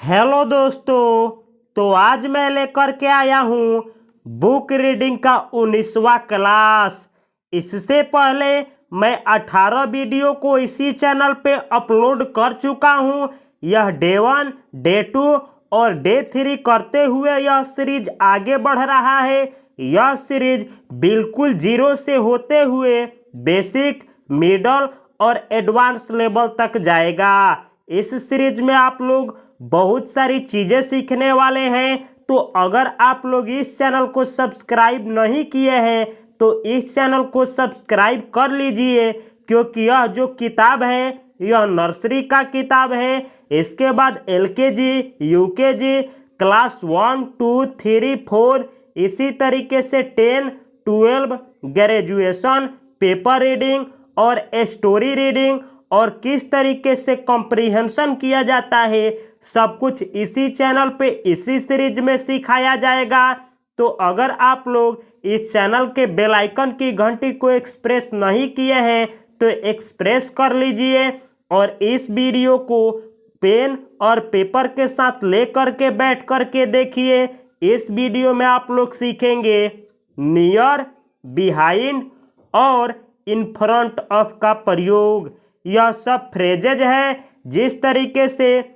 Hello दोस्तों, तो आज मैं लेकर के आया हूँ बुक रीडिंग का 19वां क्लास। इससे पहले मैं 18 वीडियो को इसी चैनल पे अपलोड कर चुका हूँ। यह डे 1, डे 2 और डे 3 करते हुए यह सीरीज आगे बढ़ रहा है। यह सीरीज बिल्कुल जीरो से होते हुए बेसिक, मिडल और एडवांस लेवल तक जाएगा। इस सीरीज में आप लोग बहुत सारी चीज़ें सीखने वाले हैं। तो अगर आप लोग इस चैनल को सब्सक्राइब नहीं किए हैं तो इस चैनल को सब्सक्राइब कर लीजिए, क्योंकि यह जो किताब है यह नर्सरी का किताब है। इसके बाद LKG, UKG, क्लास 1, 2, 3, 4, इसी तरीके से 10, 12, ग्रेजुएशन, पेपर रीडिंग और स्टोरी रीडिंग और किस तरीके से कॉम्प्रिहेंशन किया जाता है, सब कुछ इसी चैनल पे इसी सीरीज में सिखाया जाएगा। तो अगर आप लोग इस चैनल के बेल आइकन की घंटी को एक्सप्रेस नहीं किए हैं तो एक्सप्रेस कर लीजिए और इस वीडियो को पेन और पेपर के साथ लेकर के बैठ कर के देखिए। इस वीडियो में आप लोग सीखेंगे नियर, बिहाइंड और इन फ्रंट ऑफ का प्रयोग। यह सब फ्रेजेज है। जिस तरीके से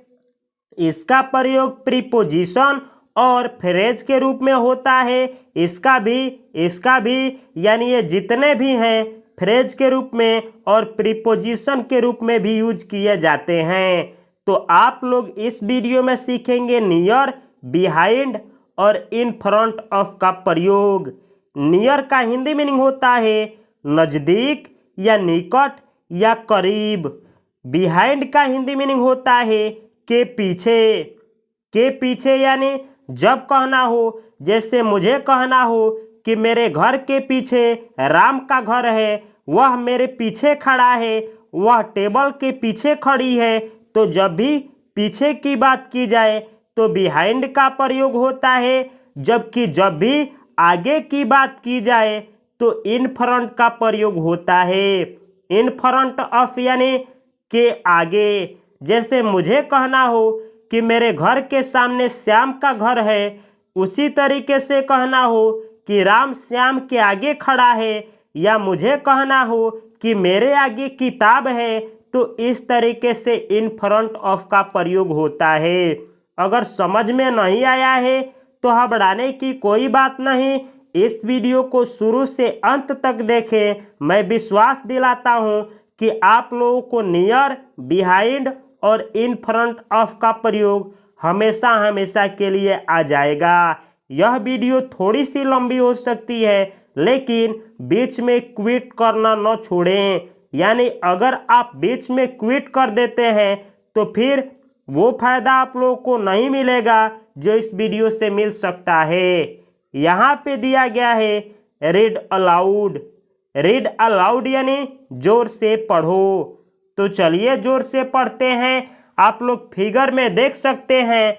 इसका प्रयोग प्रीपोजिशन और फ्रेज के रूप में होता है, इसका भी यानी ये जितने भी हैं फ्रेज के रूप में और प्रीपोजिशन के रूप में भी यूज किए जाते हैं। तो आप लोग इस वीडियो में सीखेंगे नियर, बिहाइंड और इन फ्रंट ऑफ का प्रयोग। नियर का हिंदी मीनिंग होता है नज़दीक या निकट या करीब। बिहाइंड का हिंदी मीनिंग होता है के पीछे यानी जब कहना हो, जैसे मुझे कहना हो कि मेरे घर के पीछे राम का घर है, वह मेरे पीछे खड़ा है, वह टेबल के पीछे खड़ी है। तो जब भी पीछे की बात की जाए तो बिहाइंड का प्रयोग होता है, जबकि जब भी आगे की बात की जाए तो इन फ्रंट का प्रयोग होता है। इन फ्रंट ऑफ यानी के आगे। जैसे मुझे कहना हो कि मेरे घर के सामने श्याम का घर है, उसी तरीके से कहना हो कि राम श्याम के आगे खड़ा है, या मुझे कहना हो कि मेरे आगे किताब है, तो इस तरीके से इन फ्रंट ऑफ का प्रयोग होता है। अगर समझ में नहीं आया है तो घबराने की कोई बात नहीं, इस वीडियो को शुरू से अंत तक देखें। मैं विश्वास दिलाता हूँ कि आप लोगों को नियर, बिहाइंड और इन फ्रंट ऑफ का प्रयोग हमेशा हमेशा के लिए आ जाएगा। यह वीडियो थोड़ी सी लंबी हो सकती है, लेकिन बीच में क्विट करना न छोड़ें। यानी अगर आप बीच में क्विट कर देते हैं तो फिर वो फायदा आप लोगों को नहीं मिलेगा जो इस वीडियो से मिल सकता है। यहाँ पे दिया गया है रीड अलाउड। रीड अलाउड यानी जोर से पढ़ो। तो चलिए जोर से पढ़ते हैं। आप लोग फिगर में देख सकते हैं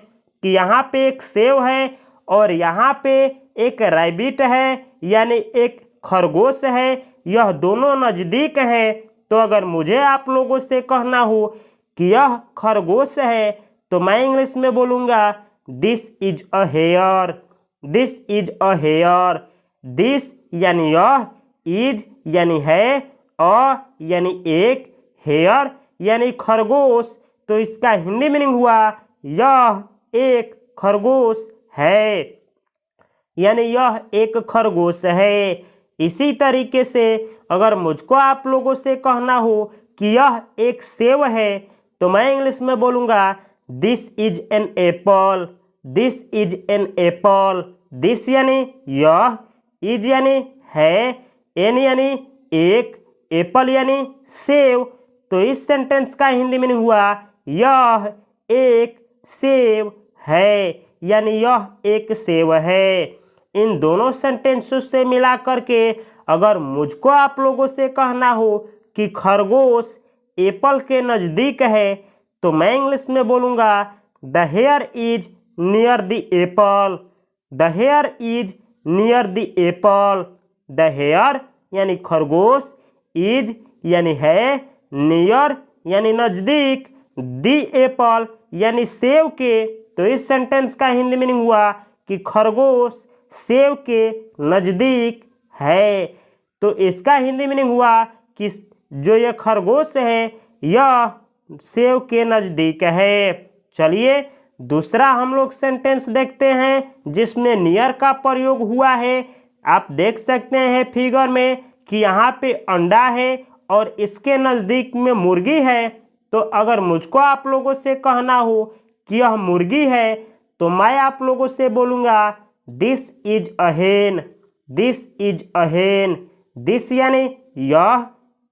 कि यहाँ पे एक सेव है और यहाँ पे एक रैबिट है, यानी एक खरगोश है। यह दोनों नज़दीक हैं। तो अगर मुझे आप लोगों से कहना हो कि यह खरगोश है तो मैं इंग्लिश में बोलूँगा this is a hare. This is a hare. This यानी यह, इज यानी है, अ यानी एक, हेयर यानी खरगोश। तो इसका हिंदी मीनिंग हुआ यह एक खरगोश है, यानी यह एक खरगोश है। इसी तरीके से अगर मुझको आप लोगों से कहना हो कि यह एक सेब है तो मैं इंग्लिश में बोलूँगा this is an apple. This is an apple. This यानी यह, इज यानी है, एन यानी एक, एप्पल यानी सेब। तो इस सेंटेंस का हिंदी मीनिंग हुआ यह एक सेब है, यानी यह एक सेब है। इन दोनों सेंटेंसों से मिला करके अगर मुझको आप लोगों से कहना हो कि खरगोश एप्पल के नज़दीक है तो मैं इंग्लिश में बोलूँगा the hare is near the apple. The hare is near the apple. The hare यानी खरगोश, इज यानी है, नियर यानी नज़दीक, दी एप्पल यानी सेव के, तो इस सेंटेंस का हिंदी मीनिंग हुआ कि खरगोश सेव के नज़दीक है। तो इसका हिंदी मीनिंग हुआ कि जो ये खरगोश है यह सेव के नज़दीक है। चलिए दूसरा हम लोग सेंटेंस देखते हैं जिसमें नियर का प्रयोग हुआ है। आप देख सकते हैं फिगर में कि यहाँ पे अंडा है और इसके नज़दीक में मुर्गी है। तो अगर मुझको आप लोगों से कहना हो कि यह मुर्गी है तो मैं आप लोगों से बोलूँगा दिस इज अ हेन, दिस इज अ हेन। दिस यानी यह,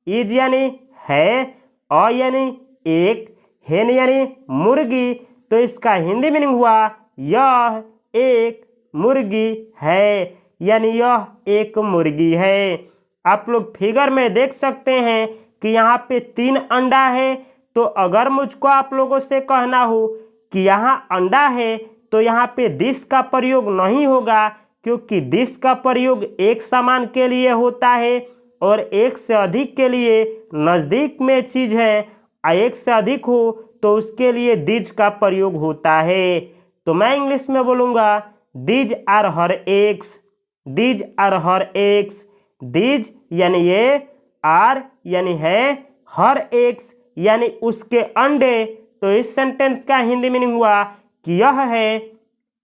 इज यानी है, अ यानी एक, हेन यानी मुर्गी। तो इसका हिंदी मीनिंग हुआ यह एक मुर्गी है, यानी यह एक मुर्गी है। आप लोग फिगर में देख सकते हैं कि यहाँ पे 3 अंडा है। तो अगर मुझको आप लोगों से कहना हो कि यहाँ अंडा है तो यहाँ पे दिस का प्रयोग नहीं होगा, क्योंकि दिस का प्रयोग एक सामान के लिए होता है और एक से अधिक के लिए नज़दीक में चीज़ है, एक से अधिक हो तो उसके लिए दिज का प्रयोग होता है। तो मैं इंग्लिश में बोलूँगा these are her eggs, these are her eggs. These यानी ये, आर यानी है, हर एग्स यानी उसके अंडे। तो इस सेंटेंस का हिंदी मीनिंग हुआ कि यह है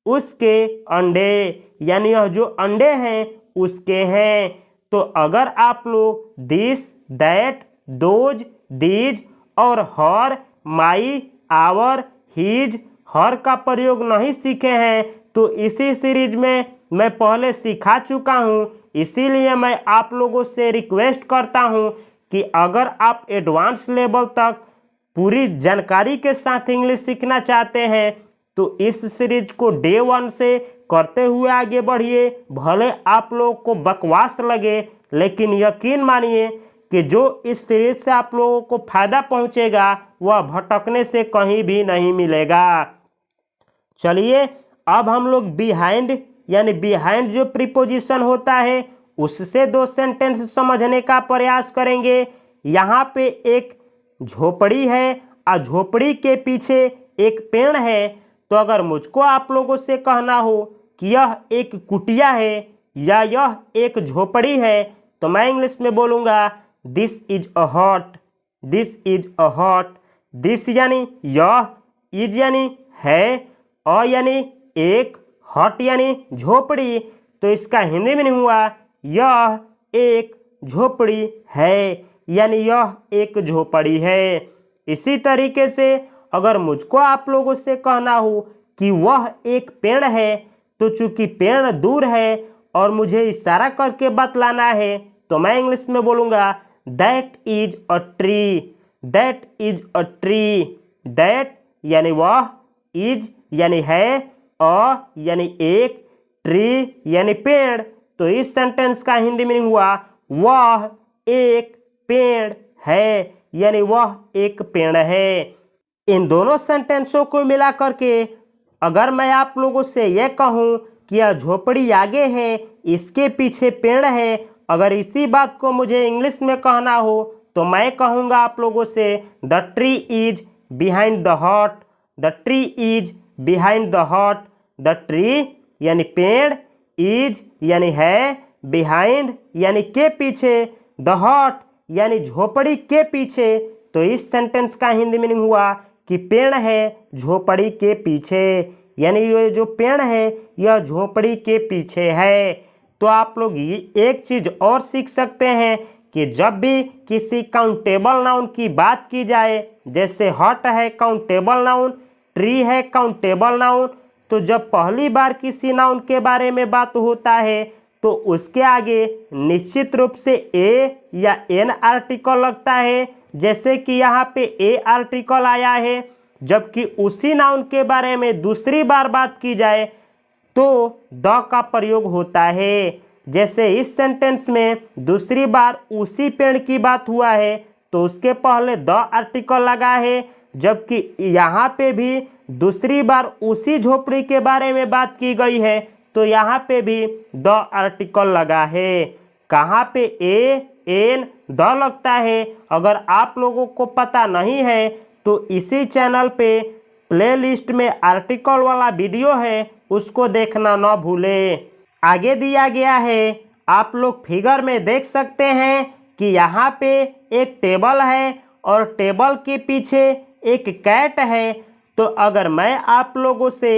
उसके अंडे, यानी यह जो अंडे हैं उसके हैं। तो अगर आप लोग दिस, दैट, दोज, दीज और हर, माई, आवर, हिज, हर का प्रयोग नहीं सीखे हैं तो इसी सीरीज में मैं पहले सिखा चुका हूँ। इसीलिए मैं आप लोगों से रिक्वेस्ट करता हूँ कि अगर आप एडवांस लेवल तक पूरी जानकारी के साथ इंग्लिश सीखना चाहते हैं तो इस सीरीज को डे 1 से करते हुए आगे बढ़िए। भले आप लोगों को बकवास लगे, लेकिन यकीन मानिए कि जो इस सीरीज से आप लोगों को फ़ायदा पहुंचेगा वह भटकने से कहीं भी नहीं मिलेगा। चलिए अब हम लोग बिहाइंड यानी बिहाइंड जो प्रीपोजिशन होता है उससे 2 सेंटेंस समझने का प्रयास करेंगे। यहाँ पे एक झोपड़ी है और झोपड़ी के पीछे एक पेड़ है। तो अगर मुझको आप लोगों से कहना हो कि यह एक कुटिया है या यह एक झोपड़ी है तो मैं इंग्लिश में बोलूँगा दिस इज अ हट, दिस इज अ हट। दिस यानी यह, इज यानी है, अ यानी एक, हट यानी झोपड़ी। तो इसका हिंदी मीनिंग हुआ यह एक झोपड़ी है, यानी यह एक झोपड़ी है। इसी तरीके से अगर मुझको आप लोगों से कहना हो कि वह एक पेड़ है तो चूंकि पेड़ दूर है और मुझे इशारा करके बतलाना है तो मैं इंग्लिश में बोलूँगा that is a tree, that is a tree. That यानी वह, इज यानी है, अ यानी एक, ट्री यानी पेड़। तो इस सेंटेंस का हिंदी मीनिंग हुआ वह एक पेड़ है, यानी वह एक पेड़ है। इन दोनों सेंटेंसों को मिला करके अगर मैं आप लोगों से यह कहूँ कि यह झोपड़ी आगे है, इसके पीछे पेड़ है, अगर इसी बात को मुझे इंग्लिश में कहना हो तो मैं कहूँगा आप लोगों से the tree is behind the hut, the tree is behind the hut. The tree यानी पेड़, इज यानी है, बिहाइंड यानी के पीछे, द हट यानी झोपड़ी के पीछे। तो इस सेंटेंस का हिंदी मीनिंग हुआ कि पेड़ है झोपड़ी के पीछे, यानी ये जो पेड़ है यह झोपड़ी के पीछे है। तो आप लोग एक चीज़ और सीख सकते हैं कि जब भी किसी काउंटेबल नाउन की बात की जाए, जैसे हट है काउंटेबल नाउन, ट्री है काउंटेबल नाउन, तो जब पहली बार किसी नाउन के बारे में बात होता है तो उसके आगे निश्चित रूप से ए या एन आर्टिकल लगता है, जैसे कि यहाँ पे ए आर्टिकल आया है। जबकि उसी नाउन के बारे में दूसरी बार बात की जाए तो द का प्रयोग होता है। जैसे इस सेंटेंस में दूसरी बार उसी पेड़ की बात हुआ है तो उसके पहले द आर्टिकल लगा है, जबकि यहाँ पे भी दूसरी बार उसी झोपड़ी के बारे में बात की गई है तो यहाँ पे भी द आर्टिकल लगा है। कहाँ पे ए, एन, द लगता है अगर आप लोगों को पता नहीं है तो इसी चैनल पे प्लेलिस्ट में आर्टिकल वाला वीडियो है उसको देखना ना भूलें। आगे दिया गया है, आप लोग फिगर में देख सकते हैं कि यहाँ पे एक टेबल है और टेबल के पीछे एक कैट है। तो अगर मैं आप लोगों से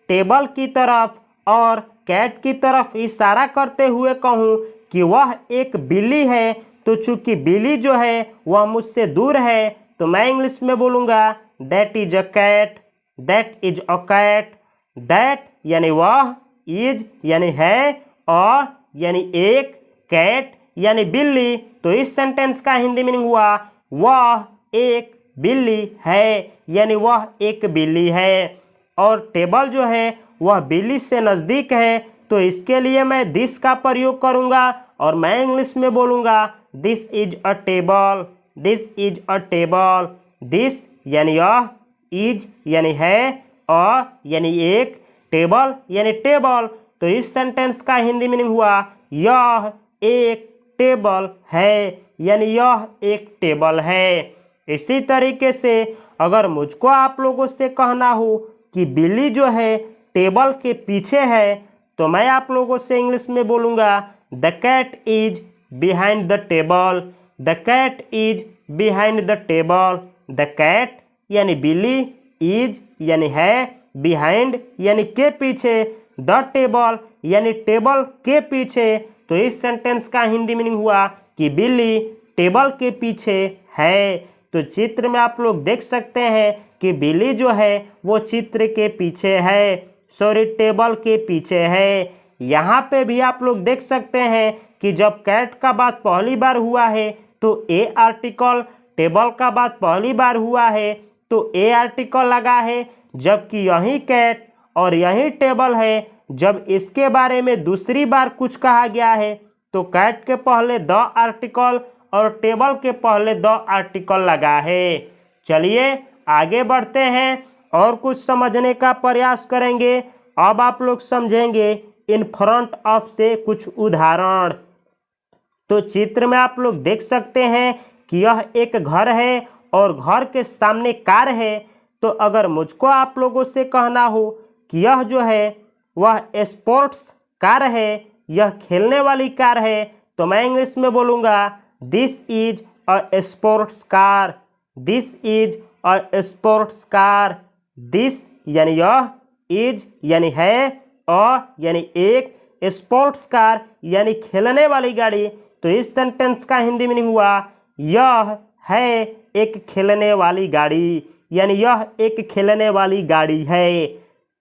टेबल की तरफ और कैट की तरफ इशारा करते हुए कहूँ कि वह एक बिल्ली है, तो चूंकि बिल्ली जो है वह मुझसे दूर है, तो मैं इंग्लिश में बोलूँगा that is a cat, that is a cat. That यानी वह, इज यानी है, अ यानी एक, कैट यानी बिल्ली। तो इस सेंटेंस का हिंदी मीनिंग हुआ वह एक बिल्ली है, यानी वह एक बिल्ली है। और टेबल जो है वह बिल्ली से नज़दीक है, तो इसके लिए मैं दिस का प्रयोग करूँगा और मैं इंग्लिश में बोलूँगा this is a table, this is a table. This यानी यह, इज यानी है, अ यानी एक, टेबल यानी टेबल। तो इस सेंटेंस का हिंदी मीनिंग हुआ यह एक टेबल है, यानी यह एक टेबल है। इसी तरीके से अगर मुझको आप लोगों से कहना हो कि बिल्ली जो है टेबल के पीछे है, तो मैं आप लोगों से इंग्लिश में बोलूँगा the cat is behind the table, the cat is behind the table. The cat यानी बिल्ली, इज यानी है, बिहाइंड यानी के पीछे, द टेबल यानी टेबल के पीछे। तो इस सेंटेंस का हिंदी मीनिंग हुआ कि बिल्ली टेबल के पीछे है। तो चित्र में आप लोग देख सकते हैं कि बिल्ली जो है वो चित्र के पीछे है, सॉरी टेबल के पीछे है। यहाँ पे भी आप लोग देख सकते हैं कि जब कैट का बात पहली बार हुआ है तो ए आर्टिकल, टेबल का बात पहली बार हुआ है तो ए आर्टिकल लगा है, जबकि यही कैट और यही टेबल है। जब इसके बारे में दूसरी बार कुछ कहा गया है तो कैट के पहले द आर्टिकल और टेबल के पहले द आर्टिकल लगा है। चलिए आगे बढ़ते हैं और कुछ समझने का प्रयास करेंगे। अब आप लोग समझेंगे इन फ्रंट ऑफ से कुछ उदाहरण। तो चित्र में आप लोग देख सकते हैं कि यह एक घर है और घर के सामने कार है। तो अगर मुझको आप लोगों से कहना हो कि यह जो है वह स्पोर्ट्स कार है, यह खेलने वाली कार है, तो मैं इंग्लिश में बोलूँगा this is a sports car, this is a sports car. This यानी यह, इज यानी है, अ यानी एक, स्पोर्ट्स कार यानी खेलने वाली गाड़ी। तो इस सेंटेंस का हिंदी मीनिंग हुआ यह है एक खेलने वाली गाड़ी, यानी यह एक खेलने वाली गाड़ी है।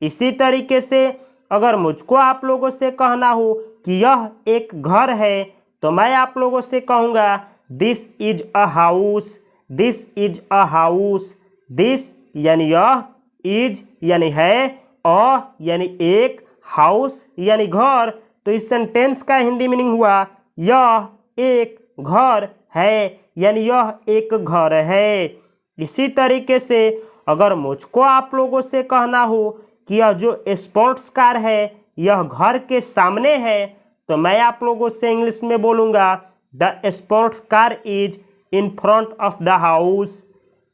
इसी तरीके से अगर मुझको आप लोगों से कहना हो कि यह एक घर है, तो मैं आप लोगों से कहूँगा this is a house, this is a house. This यानी यह, इज यानी है, अ यानी एक, हाउस यानी घर। तो इस सेंटेंस का हिंदी मीनिंग हुआ यह एक घर है, यानी यह एक घर है। इसी तरीके से अगर मुझको आप लोगों से कहना हो कि यह जो स्पोर्ट्स कार है यह घर के सामने है, तो मैं आप लोगों से इंग्लिश में बोलूँगा the sports car is in front of the house,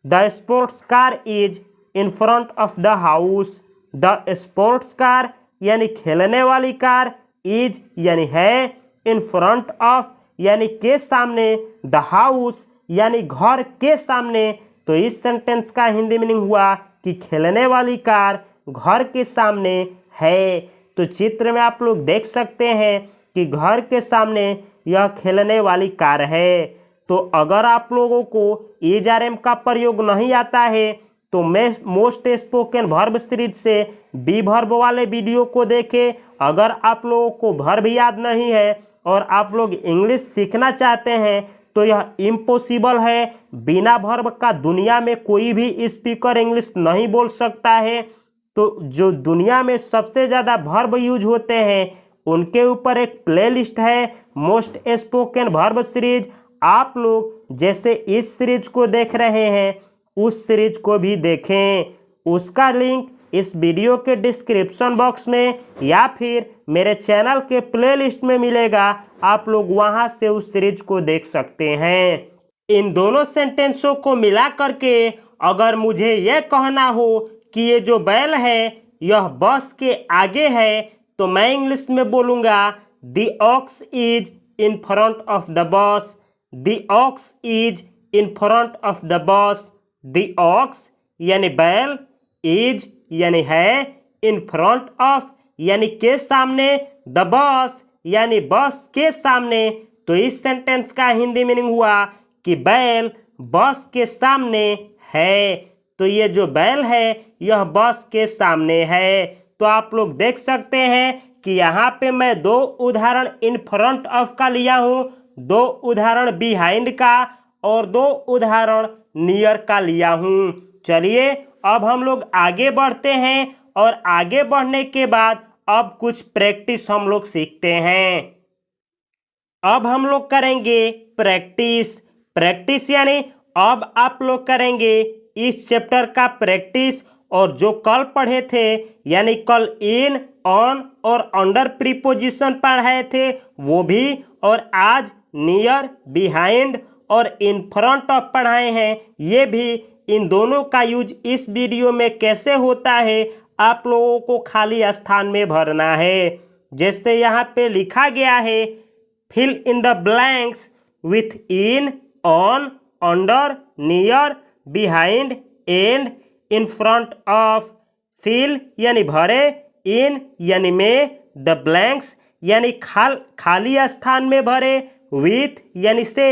the sports car is in front of the house. The sports car यानी खेलने वाली कार, इज यानी है, इन फ्रंट ऑफ यानी के सामने, द हाउस यानी घर के सामने। तो इस सेंटेंस का हिंदी मीनिंग हुआ कि खेलने वाली कार घर के सामने है। तो चित्र में आप लोग देख सकते हैं कि घर के सामने यह खेलने वाली कार है। तो अगर आप लोगों को इज आर एम का प्रयोग नहीं आता है तो मैं मोस्ट स्पोकन वर्ब सीरीज से बी वर्ब वाले वीडियो को देखें। अगर आप लोगों को वर्ब याद नहीं है और आप लोग इंग्लिश सीखना चाहते हैं तो यह इम्पॉसिबल है। बिना वर्ब का दुनिया में कोई भी स्पीकर इंग्लिश नहीं बोल सकता है। तो जो दुनिया में सबसे ज़्यादा वर्ब यूज होते हैं उनके ऊपर एक प्लेलिस्ट है मोस्ट स्पोकन वर्ब सीरीज। आप लोग जैसे इस सीरीज को देख रहे हैं उस सीरीज को भी देखें। उसका लिंक इस वीडियो के डिस्क्रिप्शन बॉक्स में या फिर मेरे चैनल के प्लेलिस्ट में मिलेगा। आप लोग वहां से उस सीरीज को देख सकते हैं। इन दोनों सेंटेंसों को मिला करके अगर मुझे यह कहना हो कि ये जो बैल है यह बस के आगे है, तो मैं इंग्लिश में बोलूँगा the ox is in front of the bus. The ox is in front of the bus. The ox यानी बैल, इज यानी है, इन फ्रंट ऑफ यानी के सामने, द बस यानी बस के सामने। तो इस सेंटेंस का हिंदी मीनिंग हुआ कि बैल बस के सामने है। तो ये जो बैल है यह बस के सामने है। तो आप लोग देख सकते हैं कि यहाँ पे मैं दो उदाहरण इन फ्रंट ऑफ का लिया हूँ, दो उदाहरण बिहाइंड का और दो उदाहरण नियर का लिया हूँ। चलिए अब हम लोग आगे बढ़ते हैं और आगे बढ़ने के बाद अब कुछ प्रैक्टिस हम लोग सीखते हैं। अब हम लोग करेंगे प्रैक्टिस। प्रैक्टिस यानी अब आप लोग करेंगे इस चैप्टर का प्रैक्टिस, और जो कल पढ़े थे यानी कल इन, ऑन और अंडर प्रीपोजिशन पढ़ाए थे वो भी, और आज नियर, बिहाइंड और इन फ्रंट ऑफ पढ़ाए हैं ये भी। इन दोनों का यूज इस वीडियो में कैसे होता है आप लोगों को खाली स्थान में भरना है। जैसे यहाँ पे लिखा गया है, fill in the blanks with in, on, under, near, behind and in front of. Fill यानी भरे, इन यानी में, द ब्लैंक्स यानी खाली स्थान में भरे, विथ यानी से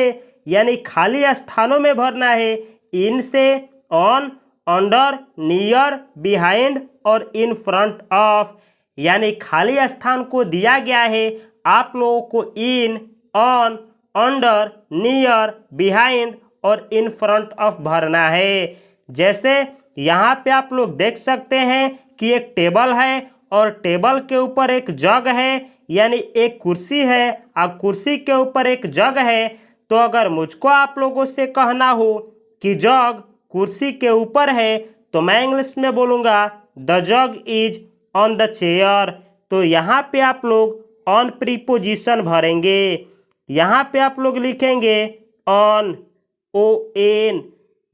यानी खाली स्थानों में भरना है, इन से, ऑन, अंडर, नियर, बिहाइंड और इन फ्रंट ऑफ यानी खाली स्थान को दिया गया है। आप लोगों को इन, ऑन, अंडर, नियर, बिहाइंड और इन फ्रंट ऑफ भरना है। जैसे यहाँ पे आप लोग देख सकते हैं कि एक टेबल है और टेबल के ऊपर एक जग है, यानी एक कुर्सी है और कुर्सी के ऊपर एक जग है। तो अगर मुझको आप लोगों से कहना हो कि जग कुर्सी के ऊपर है, तो मैं इंग्लिश में बोलूँगा the jug is on the chair. तो यहाँ पे आप लोग ऑन प्रीपोजिशन भरेंगे। यहाँ पे आप लोग लिखेंगे ऑन, ON।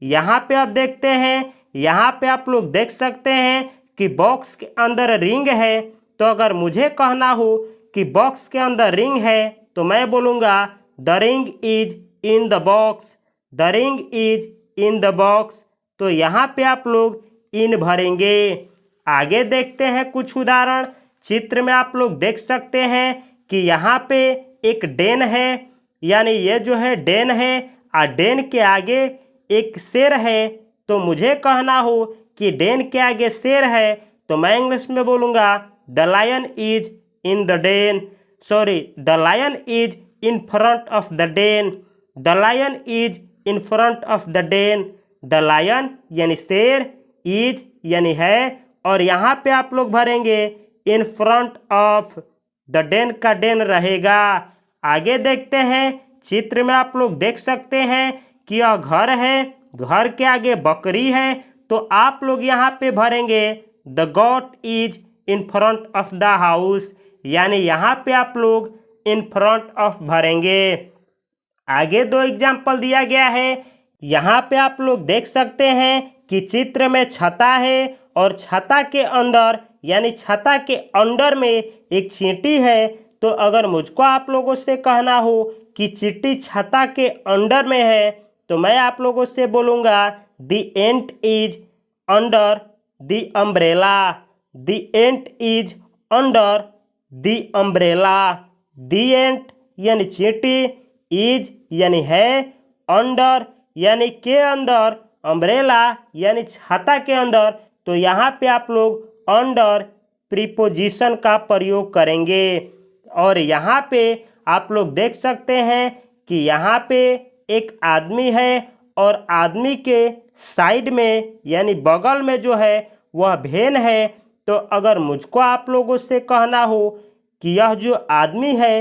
यहाँ पे आप देखते हैं, यहाँ पे आप लोग देख सकते हैं कि बॉक्स के अंदर रिंग है। तो अगर मुझे कहना हो कि बॉक्स के अंदर रिंग है, तो मैं बोलूँगा the ring is in the box. The ring is in the box. तो यहाँ पे आप लोग इन भरेंगे। आगे देखते हैं कुछ उदाहरण। चित्र में आप लोग देख सकते हैं कि यहाँ पे एक डेन है, यानी ये जो है डेन है और डेन के आगे एक शेर है। तो मुझे कहना हो कि डेन के आगे शेर है, तो मैं इंग्लिश में बोलूँगा the lion is in the den, sorry the lion is in front of the den. The lion is in front of the den. The lion यानी शेर, इज यानी है, और यहाँ पे आप लोग भरेंगे in front of. The den का डेन रहेगा। आगे देखते हैं। चित्र में आप लोग देख सकते हैं कि यह घर है, घर के आगे बकरी है। तो आप लोग यहाँ पे भरेंगे the got is in front of the house, यानी यहाँ पे आप लोग इन फ्रंट ऑफ भरेंगे। आगे दो एग्जाम्पल दिया गया है। यहाँ पे आप लोग देख सकते हैं कि चित्र में छता है और छता के अंदर यानी छता के अंडर में एक चींटी है। तो अगर मुझको आप लोगों से कहना हो कि चींटी छता के अंडर में है, तो मैं आप लोगों से बोलूँगा the ant is under the umbrella. The ant is under the umbrella. The ant यानी चींटी, इज यानी है, अंडर यानी के अंदर, अम्ब्रेला यानी छाता के अंदर। तो यहाँ पे आप लोग अंडर प्रीपोजिशन का प्रयोग करेंगे। और यहाँ पे आप लोग देख सकते हैं कि यहाँ पे एक आदमी है और आदमी के साइड में यानी बगल में जो है वह वैन है। तो अगर मुझको आप लोगों से कहना हो कि यह जो आदमी है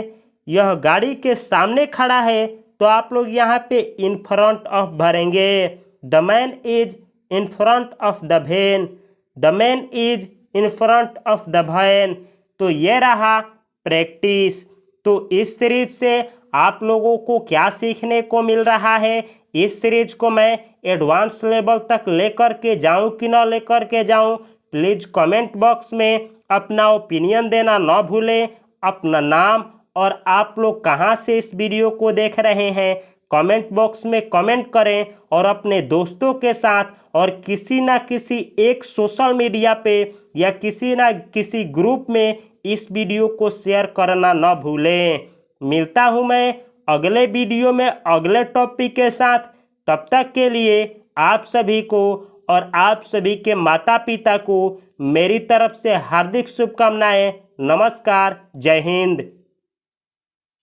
यह गाड़ी के सामने खड़ा है, तो आप लोग यहाँ पे इन फ्रंट ऑफ भरेंगे। The man is in front of the van. The man is in front of the van. तो ये रहा प्रैक्टिस। तो इस सीरीज से आप लोगों को क्या सीखने को मिल रहा है, इस सीरीज को मैं एडवांस लेवल तक लेकर के जाऊं कि ना लेकर के जाऊं, प्लीज़ कमेंट बॉक्स में अपना ओपिनियन देना ना भूलें। अपना नाम और आप लोग कहां से इस वीडियो को देख रहे हैं कमेंट बॉक्स में कमेंट करें, और अपने दोस्तों के साथ और किसी ना किसी एक सोशल मीडिया पे या किसी ना किसी ग्रुप में इस वीडियो को शेयर करना ना भूलें। मिलता हूं मैं अगले वीडियो में अगले टॉपिक के साथ। तब तक के लिए आप सभी को और आप सभी के माता पिता को मेरी तरफ से हार्दिक शुभकामनाएं। नमस्कार, जय हिंद।